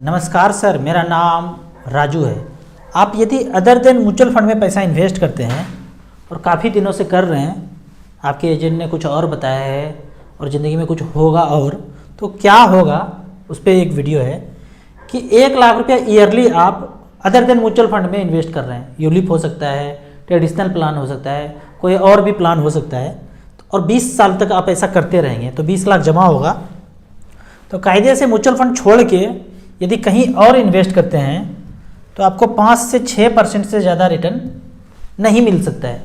नमस्कार सर, मेरा नाम राजू है। आप यदि अदर देन म्यूचुअल फंड में पैसा इन्वेस्ट करते हैं और काफ़ी दिनों से कर रहे हैं, आपके एजेंट ने कुछ और बताया है और ज़िंदगी में कुछ होगा और तो क्या होगा उस पर एक वीडियो है कि 1,00,000 रुपया ईयरली आप अदर देन म्यूचुअल फंड में इन्वेस्ट कर रहे हैं। यूलिप हो सकता है, ट्रेडिशनल प्लान हो सकता है, कोई और भी प्लान हो सकता है, और 20 साल तक आप ऐसा करते रहेंगे तो 20 लाख जमा होगा। तो कायदे से म्यूचुअल फंड छोड़ के यदि कहीं और इन्वेस्ट करते हैं तो आपको 5 से 6% से ज़्यादा रिटर्न नहीं मिल सकता है।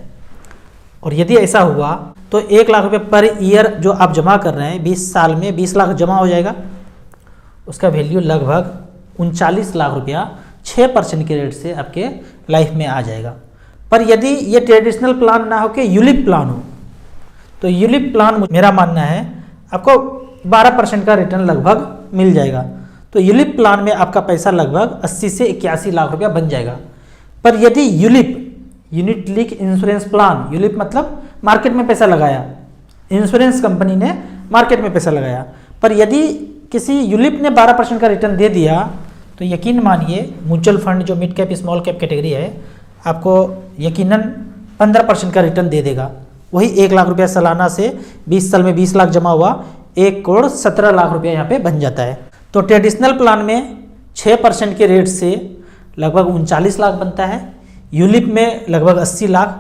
और यदि ऐसा हुआ तो 1,00,000 रुपये पर ईयर जो आप जमा कर रहे हैं 20 साल में 20 लाख जमा हो जाएगा। उसका वैल्यू लगभग 39 लाख रुपया 6% के रेट से आपके लाइफ में आ जाएगा। पर यदि ये ट्रेडिशनल प्लान ना हो के यूलिप प्लान हो तो यूलिप प्लान मेरा मानना है आपको 12% का रिटर्न लगभग मिल जाएगा। तो यूलिप प्लान में आपका पैसा लगभग 80 से 81 लाख रुपया बन जाएगा। पर यदि unit link insurance plan, ULIP मतलब मार्केट में पैसा लगाया, इंश्योरेंस कंपनी ने मार्केट में पैसा लगाया, पर यदि किसी यूलिप ने 12% का रिटर्न दे दिया तो यकीन मानिए म्यूचुअल फंड जो mid cap small cap category है आपको यकीनन 15% का रिटर्न दे देगा। वही 1,00,000 रुपया सालाना से 20 साल में 20 लाख जमा हुआ 1,17 लाख रुपया यहाँ पे बन जाता है। तो ट्रेडिशनल प्लान में 6% के रेट से लगभग 39 लाख बनता है, यूलिप में लगभग 80 लाख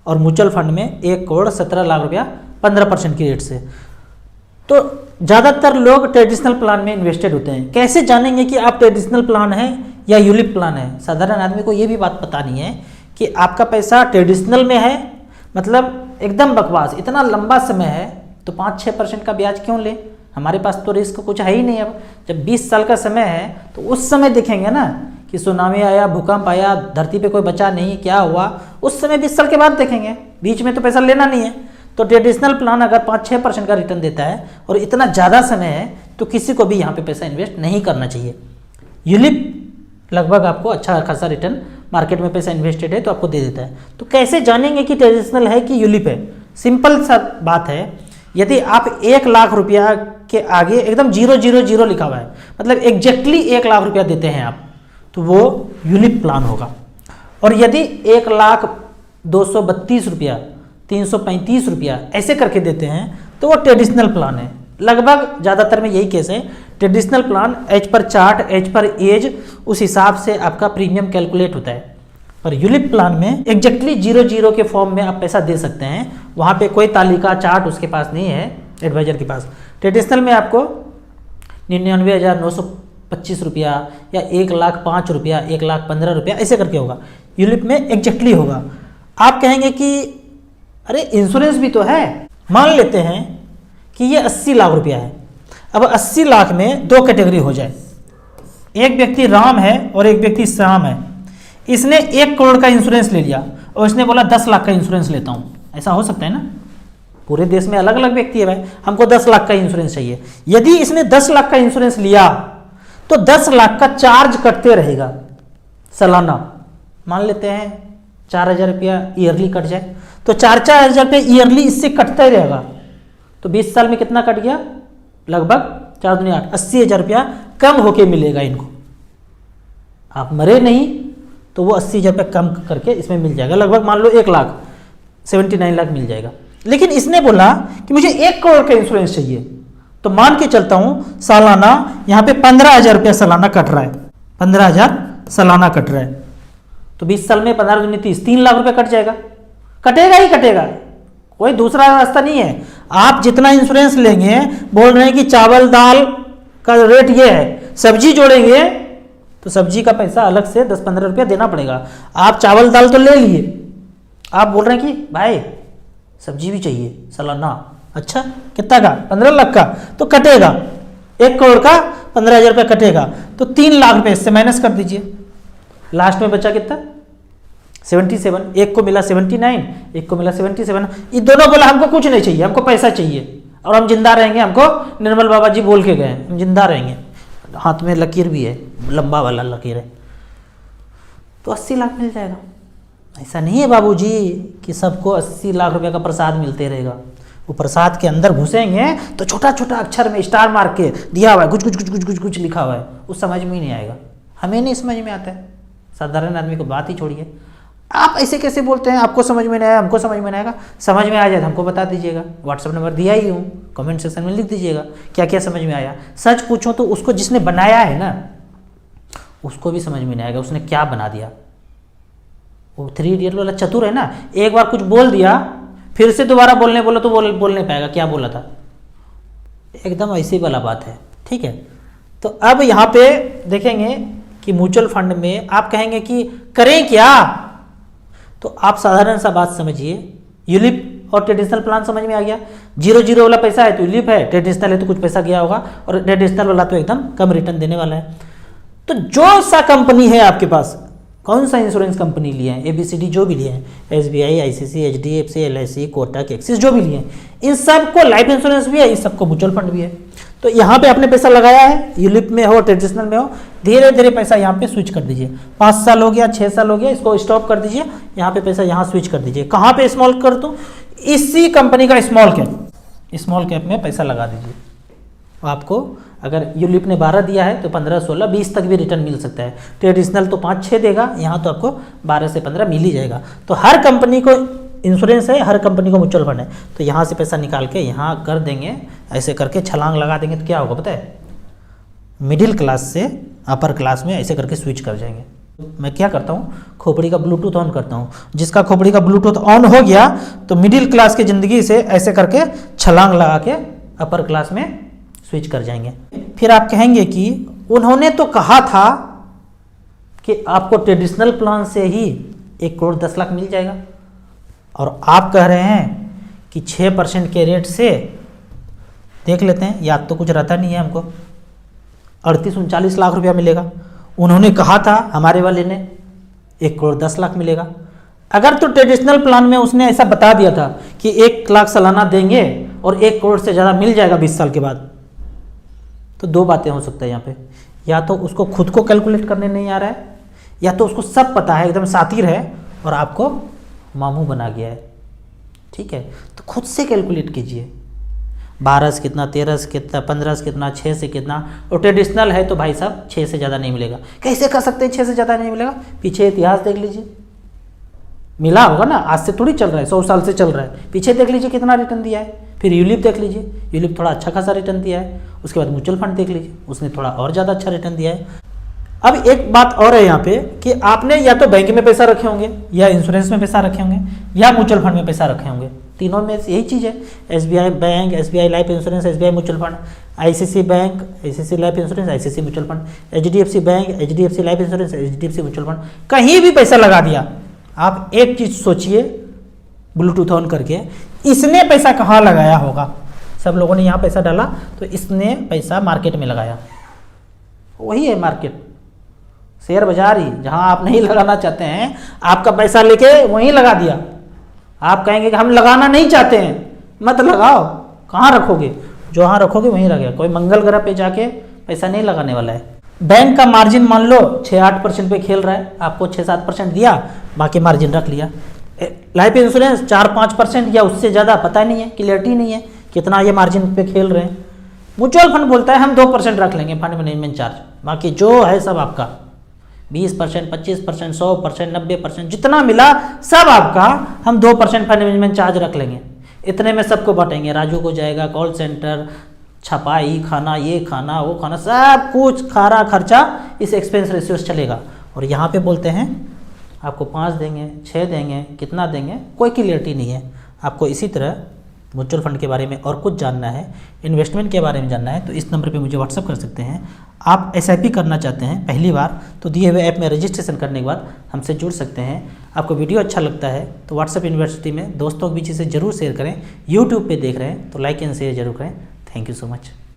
और म्यूचुअल फंड में 1,17 लाख रुपया 15% की रेट से। तो ज़्यादातर लोग ट्रेडिशनल प्लान में इन्वेस्टेड होते हैं। कैसे जानेंगे कि आप ट्रेडिशनल प्लान है या यूलिप प्लान है? साधारण आदमी को ये भी बात पता नहीं है कि आपका पैसा ट्रेडिशनल में है, मतलब एकदम बकवास, इतना लंबा समय है तो 5-6% का ब्याज क्यों ले? हमारे पास तो रिस्क कुछ है ही नहीं। अब जब 20 साल का समय है तो उस समय देखेंगे ना कि सुनामी आया, भूकंप आया, धरती पे कोई बचा नहीं, क्या हुआ, उस समय 20 साल के बाद देखेंगे। बीच में तो पैसा लेना नहीं है। तो ट्रेडिशनल प्लान अगर 5-6% का रिटर्न देता है और इतना ज़्यादा समय है तो किसी को भी यहाँ पे पैसा इन्वेस्ट नहीं करना चाहिए। यूलिप लगभग आपको अच्छा खासा रिटर्न मार्केट में पैसा इन्वेस्टेड है तो आपको दे देता है। तो कैसे जानेंगे कि ट्रेडिशनल है कि यूलिप है? सिंपल सा बात है, यदि आप 1,00,000 रुपया के आगे एकदम 000 लिखा हुआ है, मतलब एग्जैक्टली 1,00,000 रुपया देते हैं आप, तो वो यूलिप प्लान होगा। और यदि 1,02,32 रुपया, 335 रुपया ऐसे करके देते हैं तो वो ट्रेडिशनल प्लान है। लगभग ज़्यादातर में यही केस है। Traditional plan as per chart, as per age, उस हिसाब से आपका प्रीमियम कैलकुलेट होता है। पर यूलिप प्लान में एग्जैक्टली 0 के फॉर्म में आप पैसा दे सकते हैं। वहाँ पे कोई तालिका चार्ट उसके पास नहीं है, एडवाइजर के पास। ट्रेडिशनल में आपको 99,925 रुपया या 1,05,000 रुपया, 1,15,000 रुपया ऐसे करके होगा। यूलिप में एग्जैक्टली होगा। आप कहेंगे कि अरे इंश्योरेंस भी तो है। मान लेते हैं कि ये 80 लाख रुपया है। अब 80 लाख में 2 कैटेगरी हो जाए, एक व्यक्ति राम है और एक व्यक्ति श्याम है। इसने 1 करोड़ का इंश्योरेंस ले लिया और इसने बोला 10 लाख का इंश्योरेंस लेता हूँ। ऐसा हो सकता है ना? पूरे देश में अलग अलग व्यक्ति है भाई, हमको 10 लाख का इंश्योरेंस चाहिए। यदि इसने 10 लाख का इंश्योरेंस लिया तो 10 लाख का चार्ज कटते रहेगा सालाना। मान लेते हैं 4,000 रुपया ईयरली कट जाए तो 4,000 रुपये ईयरली इससे कटता ही रहेगा। तो 20 साल में कितना कट गया? लगभग 4 दूनी 8, 80,000 रुपया कम होके मिलेगा इनको। आप मरे नहीं तो वो 80,000 रुपये कम करके इसमें मिल जाएगा। लगभग मान लो 1,00,000, 79 लाख मिल जाएगा। लेकिन इसने बोला कि मुझे 1 करोड़ का इंश्योरेंस चाहिए, तो मान के चलता हूं सालाना यहाँ पे 15,000 रुपया सालाना कट रहा है। 15,000 सालाना कट रहा है तो 20 साल में 15 दूनी 30, 3 लाख रुपया कट जाएगा। कटेगा ही कटेगा, कोई दूसरा रास्ता नहीं है। आप जितना इंश्योरेंस लेंगे, बोल रहे हैं कि चावल दाल का रेट ये है, सब्जी जोड़ेंगे तो सब्जी का पैसा अलग से 10-15 रुपया देना पड़ेगा। आप चावल दाल तो ले लिए, आप बोल रहे हैं कि भाई सब्जी भी चाहिए सालाना। अच्छा, कितना का? 15 लाख का, तो कटेगा 1 करोड़ का 15,000 रुपया कटेगा तो 3 लाख रुपये इससे माइनस कर दीजिए। लास्ट में बचा कितना? 77। एक को मिला 79, एक को मिला 77। ये दोनों बोला हमको कुछ नहीं चाहिए, हमको पैसा चाहिए और हम जिंदा रहेंगे। हमको निर्मल बाबा जी बोल के गए हम जिंदा रहेंगे। हाथ में लकीर भी है, लंबा वाला लकीर है, तो 80 लाख मिल जाएगा। ऐसा नहीं है बाबूजी कि सबको 80 लाख रुपए का प्रसाद मिलते रहेगा। वो प्रसाद के अंदर घुसेंगे तो छोटा छोटा अक्षर में स्टार मार के दिया हुआ है, कुछ कुछ कुछ कुछ कुछ कुछ लिखा हुआ है, उस समझ में ही नहीं आएगा। हमें नहीं समझ में आता है, साधारण आदमी को बात ही छोड़िए। आप ऐसे कैसे बोलते हैं आपको समझ में नहीं आया, हमको समझ में नहीं आएगा। समझ में आ जाए तो हमको बता दीजिएगा, व्हाट्सअप नंबर दिया ही हूँ, कमेंट सेक्शन में लिख दीजिएगा क्या क्या समझ में आया। सच पूछो तो उसको जिसने बनाया है ना उसको भी समझ में नहीं आएगा उसने क्या बना दिया। वो 3 इडियट वाला चतुर है ना, एक बार कुछ बोल दिया फिर से दोबारा बोलने बोलो तो बोल नहीं पाएगा क्या बोला था, एकदम ऐसी वाला बात है। ठीक है, तो अब यहाँ पे देखेंगे कि म्यूचुअल फंड में आप कहेंगे कि करें क्या, तो आप साधारण सा बात समझिए, यूलिप और ट्रेडिशनल प्लान समझ में आ गया। 0-0 वाला पैसा है तो यूलिप है, ट्रेडिशनल है तो कुछ पैसा गया होगा, और ट्रेडिशनल वाला तो एकदम कम रिटर्न देने वाला है। तो जो सा कंपनी है आपके पास, कौन सा इंश्योरेंस कंपनी लिए हैं, ABCD जो भी लिए हैं, SBI, ICICI, HDFC, LIC, Kotak, axis जो भी लिए हैं, इन सबको लाइफ इंश्योरेंस भी है, इन सबको म्यूचुअल फंड भी है। तो यहाँ पे आपने पैसा लगाया है, यूलिप में हो ट्रेडिशनल में हो, धीरे धीरे पैसा यहाँ पे स्विच कर दीजिए। 5 साल हो गया, 6 साल हो गया, इसको स्टॉप कर दीजिए, यहाँ पे पैसा यहाँ स्विच कर दीजिए। कहाँ पे स्मॉल कर दूँ, इसी कंपनी का स्मॉल कैप में पैसा लगा दीजिए। आपको अगर यूलिप ने 12 दिया है तो 15, 16, 20 तक भी रिटर्न मिल सकता है। ट्रेडिशनल तो 5-6 देगा, यहाँ तो आपको 12 से 15 मिल ही जाएगा। तो हर कंपनी को इंश्योरेंस है, हर कंपनी को म्यूचुअल फंड है। तो यहाँ से पैसा निकाल के यहाँ कर देंगे, ऐसे करके छलांग लगा देंगे तो क्या होगा पता है, मिडिल क्लास से अपर क्लास में ऐसे करके स्विच कर जाएंगे। मैं क्या करता हूँ, खोपड़ी का ब्लूटूथ ऑन करता हूँ, जिसका खोपड़ी का ब्लूटूथ ऑन हो गया तो मिडिल क्लास की ज़िंदगी से ऐसे करके छलांग लगा के अपर क्लास में स्विच कर जाएंगे। फिर आप कहेंगे कि उन्होंने तो कहा था कि आपको ट्रेडिशनल प्लान से ही 1 करोड़ 10 लाख मिल जाएगा, और आप कह रहे हैं कि 6% के रेट से देख लेते हैं, याद तो कुछ रहता नहीं है हमको, 38-39 लाख रुपया मिलेगा। उन्होंने कहा था हमारे वाले ने 1 करोड़ 10 लाख मिलेगा। अगर तो ट्रेडिशनल प्लान में उसने ऐसा बता दिया था कि 1 लाख सालाना देंगे और 1 करोड़ से ज़्यादा मिल जाएगा 20 साल के बाद, तो 2 बातें हो सकता है यहाँ पे, या तो उसको खुद को कैलकुलेट करने नहीं आ रहा है, या तो उसको सब पता है, एकदम शातिर है और आपको मामू बना गया है। ठीक है, तो खुद से कैलकुलेट कीजिए, 12 से कितना, 13 से कितना, 15 से कितना, 6 से कितना। और ट्रेडिशनल है तो भाई साहब 6 से ज़्यादा नहीं मिलेगा। कैसे कर सकते हैं 6 से ज़्यादा नहीं मिलेगा, पीछे इतिहास देख लीजिए, मिला होगा ना, आज से थोड़ी चल रहा है, 100 साल से चल रहा है। पीछे देख लीजिए कितना रिटर्न दिया है। फिर यूलिप देख लीजिए, यूलिप थोड़ा अच्छा खासा रिटर्न दिया है। उसके बाद म्यूचुअल फंड देख लीजिए, उसने थोड़ा और ज़्यादा अच्छा रिटर्न दिया है। अब एक बात और है यहाँ पे कि आपने या तो बैंक में पैसा रखे होंगे, या इंश्योरेंस में पैसा रखे होंगे, या म्यूचुअल फंड में पैसा रखे होंगे। तीनों में यही चीज़ है, SBI bank, SBI life insurance, SBI mutual fund, ICICI bank, ICICI life insurance, ICICI mutual fund, HDFC bank, HDFC life insurance, HDFC mutual fund, कहीं भी पैसा लगा दिया। आप एक चीज़ सोचिए ब्लूटूथ ऑन करके, इसने पैसा कहाँ लगाया होगा। सब लोगों ने यहाँ पैसा डाला तो इसने पैसा मार्केट में लगाया, वही है मार्केट, शेयर बाजार ही, जहाँ आप नहीं लगाना चाहते हैं आपका पैसा लेके वहीं लगा दिया। आप कहेंगे कि हम लगाना नहीं चाहते हैं, मत लगाओ, कहाँ रखोगे, जहाँ रखोगे वहीं रखेगा। कोई मंगल ग्रह पे जाके पैसा नहीं लगाने वाला है। बैंक का मार्जिन मान लो 6-8% पे खेल रहा है, आपको 6-7% दिया, बाकी मार्जिन रख लिया। लाइफ इंश्योरेंस 4-5% या उससे ज़्यादा, पता नहीं है, क्लियरिटी नहीं है कितना ये मार्जिन पे खेल रहे हैं। म्यूचुअल फंड बोलता है हम 2% रख लेंगे फंड मैनेजमेंट चार्ज, बाकी जो है सब आपका 20%, 25%, 100%, 90%, जितना मिला सब आपका, हम 2% फंड मैनेजमेंट चार्ज रख लेंगे। इतने में सबको बांटेंगे, राजू को जाएगा, कॉल सेंटर, छपाई, खाना, ये खाना, वो खाना, सब कुछ खारा खर्चा इस एक्सपेंस रेशियो से चलेगा। और यहाँ पे बोलते हैं आपको 5 देंगे, 6 देंगे, कितना देंगे, कोई क्लियरिटी नहीं है। आपको इसी तरह म्यूचुअल फंड के बारे में और कुछ जानना है, इन्वेस्टमेंट के बारे में जानना है, तो इस नंबर पे मुझे व्हाट्सअप कर सकते हैं। आप SIP करना चाहते हैं पहली बार, तो दिए हुए ऐप में रजिस्ट्रेशन करने के बाद हमसे जुड़ सकते हैं। आपको वीडियो अच्छा लगता है तो व्हाट्सअप यूनिवर्सिटी में दोस्तों के बीच इसे जरूर शेयर करें। यूट्यूब पे देख रहे हैं तो लाइक एंड शेयर जरूर करें। Thank you so much.